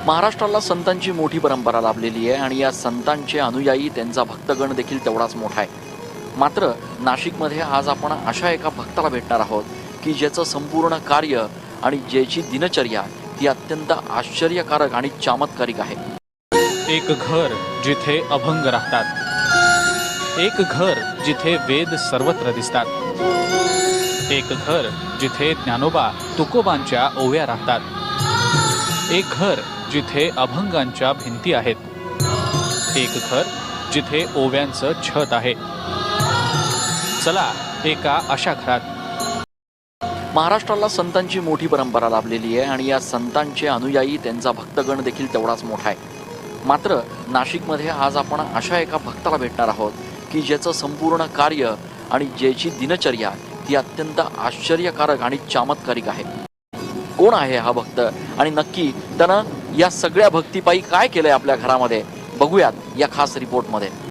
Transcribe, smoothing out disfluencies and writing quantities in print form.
महाराष्ट्राला संतांची मोठी परंपरा लाभलेली आहे आणि या संतांचे अनुयायी त्यांचा भक्तगण देखील तेवढाच मोठा आहे। मात्र नाशिकमध्ये आज आपण अशा एका भक्ताला भेटणार आहोत की ज्याचं संपूर्ण कार्य आणि ज्याची दिनचर्या ती अत्यंत आश्चर्यकारक आणि चमत्कारिक आहे। एक घर जिथे अभंग राहतात, एक घर जिथे वेद सर्वत्र दिसतात, एक घर जिथे ज्ञानोबा तुकोबांच्या ओव्या राहतात, एक घर जिथे अभंगांच्या भिंती आहेत, एक घर जिथे ओव्यांचं छत आहे। चला एका अशा घरात। महाराष्ट्राला संतांची मोठी परंपरा लाभलेली आहे आणि या संतांचे अनुयायी त्यांचा भक्तगण देखील तेवढाच मोठा आहे। मात्र नाशिकमध्ये आज आपण अशा एका भक्ताला भेटणार आहोत की ज्याचं संपूर्ण कार्य आणि ज्याची दिनचर्या ती अत्यंत आश्चर्यकारक आणि चमत्कारिक आहे। कोण आहे हा भक्त आणि नक्की त्यानं या सगळ्या भक्तिपायी काय केलंय आपल्या घरामध्ये, बघूयात या खास रिपोर्टमध्ये।